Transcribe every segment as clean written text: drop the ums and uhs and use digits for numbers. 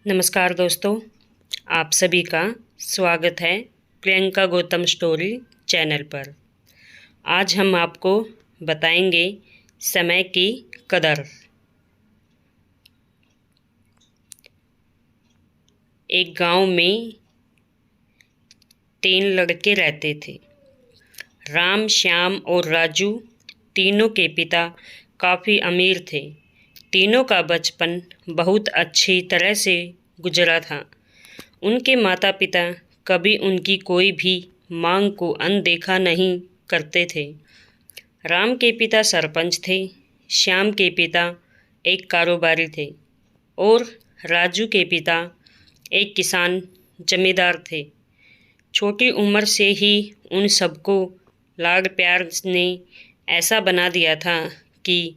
नमस्कार दोस्तों, आप सभी का स्वागत है प्रियंका गौतम स्टोरी चैनल पर। आज हम आपको बताएंगे समय की कदर। एक गांव में 3 लड़के रहते थे। राम, श्याम और राजू तीनों के पिता काफ़ी अमीर थे। तीनों का बचपन बहुत अच्छी तरह से गुजरा था। उनके माता पिता कभी उनकी कोई भी मांग को अनदेखा नहीं करते थे। राम के पिता सरपंच थे, श्याम के पिता एक कारोबारी थे और राजू के पिता एक किसान जमींदार थे। छोटी उम्र से ही उन सबको लाड प्यार ने ऐसा बना दिया था कि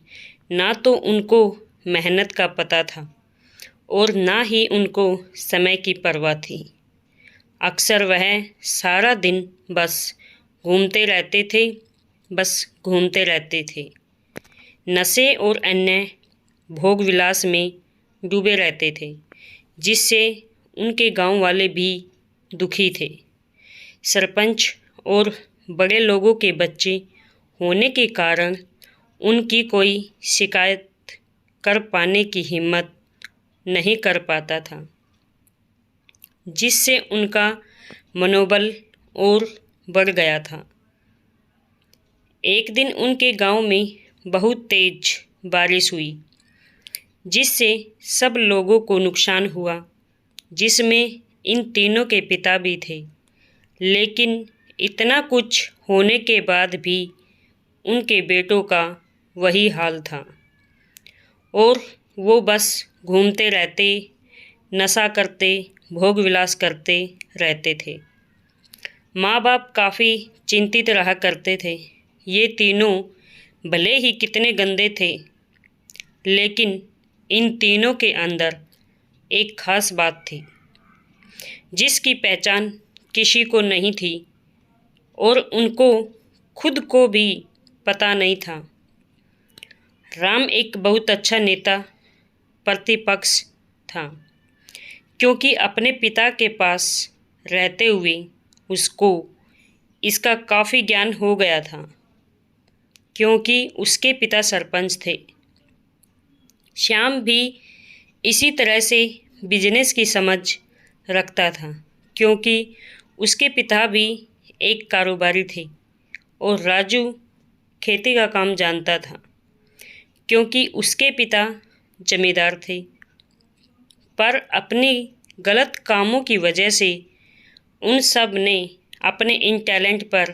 ना तो उनको मेहनत का पता था और ना ही उनको समय की परवाह थी। अक्सर वह सारा दिन बस घूमते रहते थे। नशे और अन्य भोग विलास में डूबे रहते थे, जिससे उनके गांव वाले भी दुखी थे। सरपंच और बड़े लोगों के बच्चे होने के कारण उनकी कोई शिकायत कर पाने की हिम्मत नहीं कर पाता था, जिससे उनका मनोबल और बढ़ गया था। एक दिन उनके गांव में बहुत तेज बारिश हुई, जिससे सब लोगों को नुकसान हुआ, जिसमें इन तीनों के पिता भी थे। लेकिन इतना कुछ होने के बाद भी उनके बेटों का वही हाल था और वो बस घूमते रहते, नशा करते, भोग विलास करते रहते थे। माँ बाप काफ़ी चिंतित रहा करते थे। ये तीनों भले ही कितने गंदे थे, लेकिन इन तीनों के अंदर एक खास बात थी, जिसकी पहचान किसी को नहीं थी और उनको खुद को भी पता नहीं था। राम एक बहुत अच्छा नेता प्रतिपक्ष था, क्योंकि अपने पिता के पास रहते हुए उसको इसका काफ़ी ज्ञान हो गया था, क्योंकि उसके पिता सरपंच थे। श्याम भी इसी तरह से बिजनेस की समझ रखता था, क्योंकि उसके पिता भी एक कारोबारी थे और राजू खेती का काम जानता था, क्योंकि उसके पिता जमींदार थे। पर अपनी गलत कामों की वजह से उन सब ने अपने इन टैलेंट पर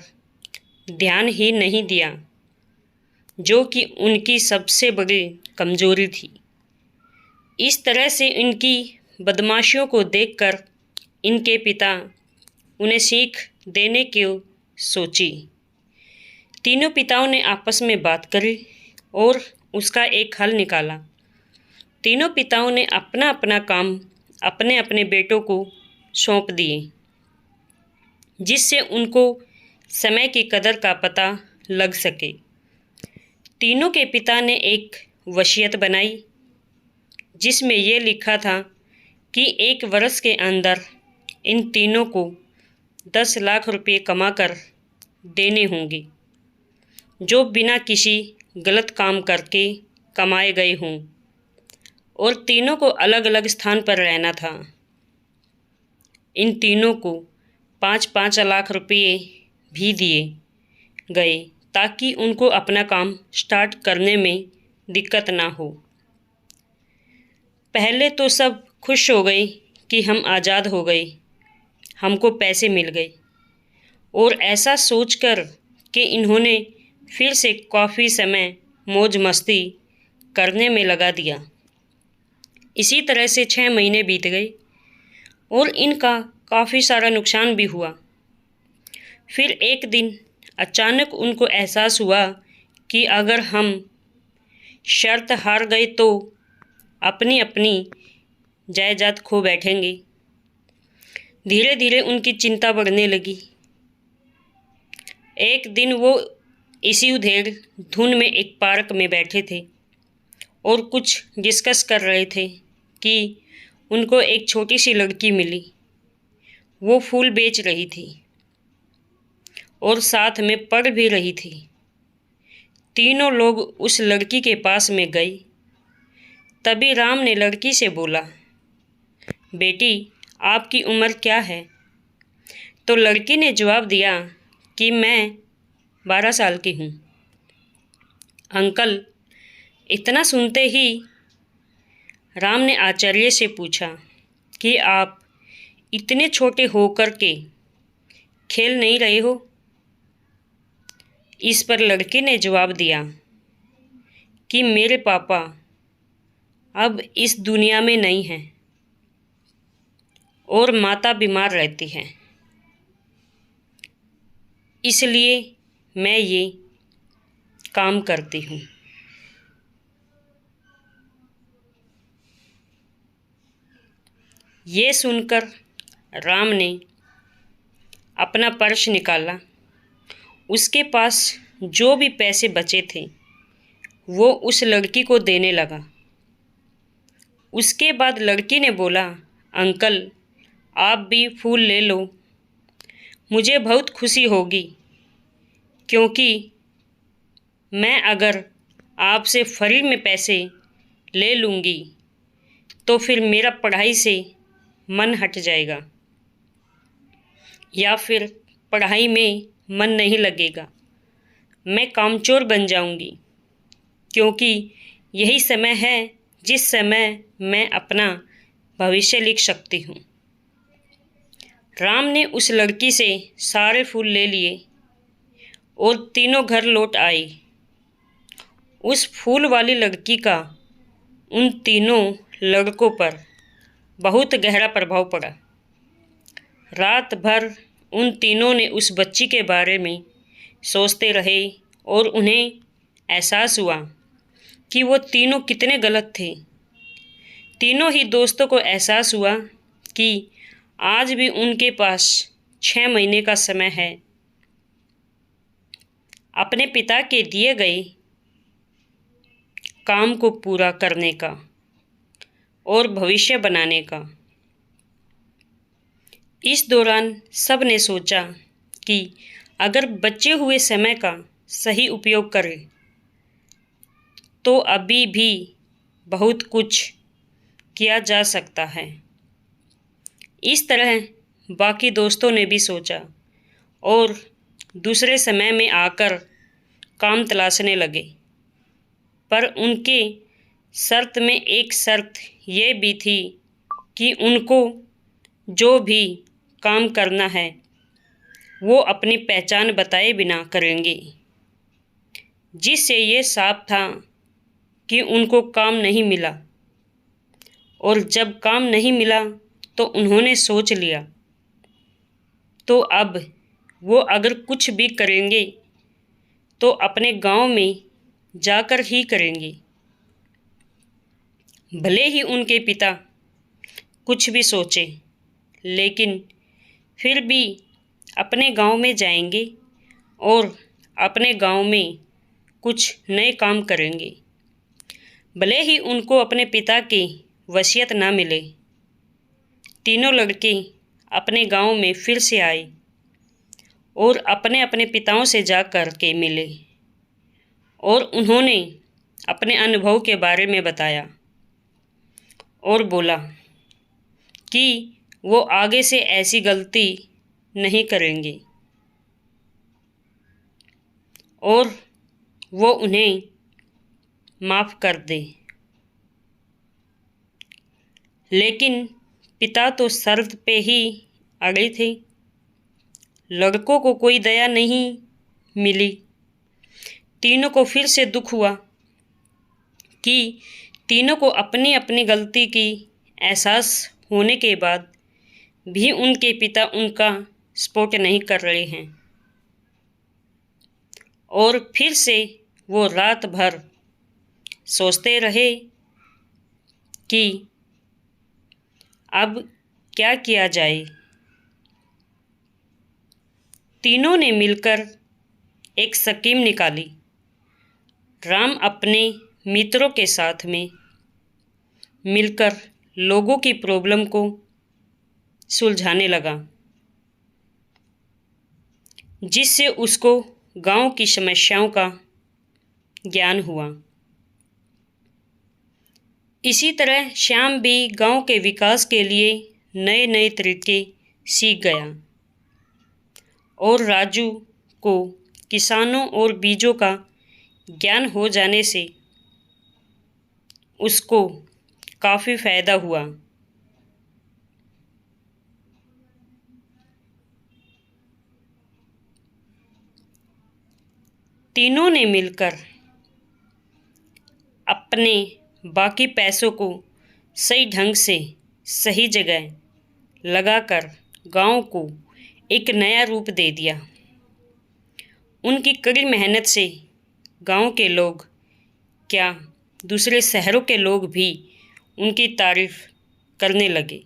ध्यान ही नहीं दिया, जो कि उनकी सबसे बड़ी कमजोरी थी। इस तरह से इनकी बदमाशियों को देखकर इनके पिता उन्हें सीख देने की सोची। तीनों पिताओं ने आपस में बात करी और उसका एक हल निकाला। तीनों पिताओं ने अपना अपना काम अपने अपने बेटों को सौंप दिए, जिससे उनको समय की कदर का पता लग सके। तीनों के पिता ने एक वसीयत बनाई, जिसमें ये लिखा था कि 1 वर्ष के अंदर इन तीनों को 10 लाख रुपये कमाकर देने होंगे, जो बिना किसी गलत काम करके कमाए गए हों, और तीनों को अलग अलग स्थान पर रहना था। इन तीनों को 5-5 लाख रुपये भी दिए गए, ताकि उनको अपना काम स्टार्ट करने में दिक्कत ना हो। पहले तो सब खुश हो गए कि हम आज़ाद हो गए, हमको पैसे मिल गए, और ऐसा सोचकर कि इन्होंने फिर से काफ़ी समय मौज मस्ती करने में लगा दिया। इसी तरह से 6 महीने बीत गए और इनका काफ़ी सारा नुकसान भी हुआ। फिर एक दिन अचानक उनको एहसास हुआ कि अगर हम शर्त हार गए तो अपनी अपनी जायदाद खो बैठेंगे। धीरे धीरे उनकी चिंता बढ़ने लगी। एक दिन वो इसी उधेड़ धुन में एक पार्क में बैठे थे और कुछ डिस्कस कर रहे थे कि उनको एक छोटी सी लड़की मिली। वो फूल बेच रही थी और साथ में पढ़ भी रही थी। तीनों लोग उस लड़की के पास में गए। तभी राम ने लड़की से बोला, बेटी, आपकी उम्र क्या है? तो लड़की ने जवाब दिया कि मैं 12 साल की हूँ। अंकल, इतना सुनते ही राम ने आचार्य से पूछा कि आप इतने छोटे होकर के खेल नहीं रहे हो? इस पर लड़की ने जवाब दिया कि मेरे पापा अब इस दुनिया में नहीं हैं और माता बीमार रहती हैं, इसलिए मैं ये काम करती हूँ। ये सुनकर राम ने अपना पर्स निकाला। उसके पास जो भी पैसे बचे थे वो उस लड़की को देने लगा। उसके बाद लड़की ने बोला, अंकल, आप भी फूल ले लो, मुझे बहुत खुशी होगी, क्योंकि मैं अगर आपसे फ्री में पैसे ले लूँगी तो फिर मेरा पढ़ाई से मन हट जाएगा या फिर पढ़ाई में मन नहीं लगेगा। मैं कामचोर बन जाऊँगी, क्योंकि यही समय है जिस समय मैं अपना भविष्य लिख सकती हूँ। राम ने उस लड़की से सारे फूल ले लिए और तीनों घर लौट आई। उस फूल वाली लड़की का उन तीनों लड़कों पर बहुत गहरा प्रभाव पड़ा। रात भर उन तीनों ने उस बच्ची के बारे में सोचते रहे और उन्हें एहसास हुआ कि वो तीनों कितने गलत थे। तीनों ही दोस्तों को एहसास हुआ कि आज भी उनके पास 6 महीने का समय है अपने पिता के दिए गए काम को पूरा करने का और भविष्य बनाने का। इस दौरान सब ने सोचा कि अगर बचे हुए समय का सही उपयोग करें तो अभी भी बहुत कुछ किया जा सकता है। इस तरह बाकी दोस्तों ने भी सोचा और दूसरे समय में आकर काम तलाशने लगे। पर उनके शर्त में एक शर्त ये भी थी कि उनको जो भी काम करना है वो अपनी पहचान बताए बिना करेंगे, जिससे ये साफ था कि उनको काम नहीं मिला। और जब काम नहीं मिला तो उन्होंने सोच लिया तो अब वो अगर कुछ भी करेंगे तो अपने गांव में जाकर ही करेंगे। भले ही उनके पिता कुछ भी सोचे, लेकिन फिर भी अपने गांव में जाएंगे और अपने गांव में कुछ नए काम करेंगे। भले ही उनको अपने पिता की वसीयत ना मिले। तीनों लड़के अपने गांव में फिर से आए और अपने अपने पिताओं से जा कर के मिले और उन्होंने अपने अनुभव के बारे में बताया और बोला कि वो आगे से ऐसी गलती नहीं करेंगे और वो उन्हें माफ़ कर दे। लेकिन पिता तो शर्त पे ही अड़े थे। लड़कों को कोई दया नहीं मिली। तीनों को फिर से दुख हुआ कि तीनों को अपनी अपनी गलती की एहसास होने के बाद भी उनके पिता उनका सपोर्ट नहीं कर रहे हैं। और फिर से वो रात भर सोचते रहे कि अब क्या किया जाए। तीनों ने मिलकर एक स्कीम निकाली। राम अपने मित्रों के साथ में मिलकर लोगों की प्रॉब्लम को सुलझाने लगा, जिससे उसको गांव की समस्याओं का ज्ञान हुआ। इसी तरह श्याम भी गांव के विकास के लिए नए नए तरीके सीख गया और राजू को किसानों और बीजों का ज्ञान हो जाने से उसको काफ़ी फ़ायदा हुआ। तीनों ने मिलकर अपने बाकी पैसों को सही ढंग से सही जगह लगाकर गांव को एक नया रूप दे दिया। उनकी कड़ी मेहनत से गांव के लोग क्या दूसरे शहरों के लोग भी उनकी तारीफ करने लगे।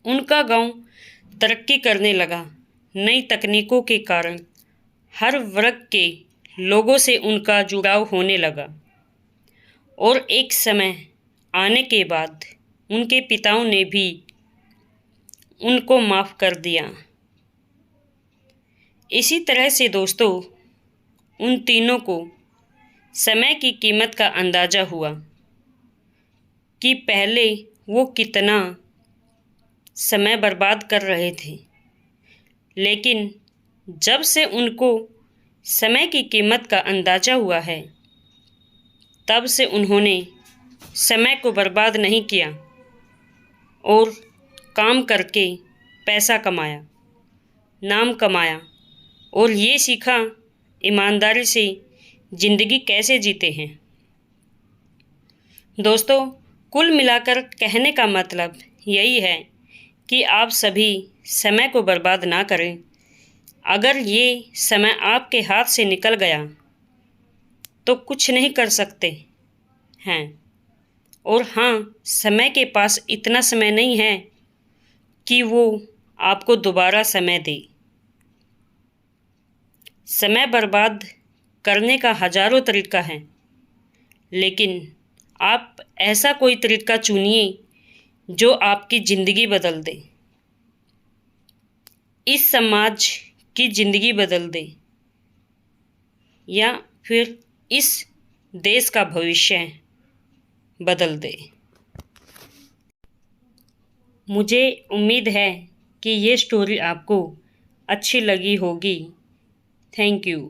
उनका गांव तरक्की करने लगा। नई तकनीकों के कारण हर वर्ग के लोगों से उनका जुड़ाव होने लगा और एक समय आने के बाद उनके पिताओं ने भी उनको माफ़ कर दिया। इसी तरह से दोस्तों, उन तीनों को समय की कीमत का अंदाज़ा हुआ कि पहले वो कितना समय बर्बाद कर रहे थे, लेकिन जब से उनको समय की कीमत का अंदाज़ा हुआ है, तब से उन्होंने समय को बर्बाद नहीं किया और काम करके पैसा कमाया, नाम कमाया और ये सीखा ईमानदारी से ज़िंदगी कैसे जीते हैं। दोस्तों, कुल मिलाकर कहने का मतलब यही है कि आप सभी समय को बर्बाद ना करें। अगर ये समय आपके हाथ से निकल गया तो कुछ नहीं कर सकते हैं। और हाँ, समय के पास इतना समय नहीं है कि वो आपको दोबारा समय दे। समय बर्बाद करने का हज़ारों तरीका है, लेकिन आप ऐसा कोई तरीका चुनिए जो आपकी ज़िंदगी बदल दे, इस समाज की ज़िंदगी बदल दे या फिर इस देश का भविष्य बदल दे। मुझे उम्मीद है कि ये स्टोरी आपको अच्छी लगी होगी। Thank you.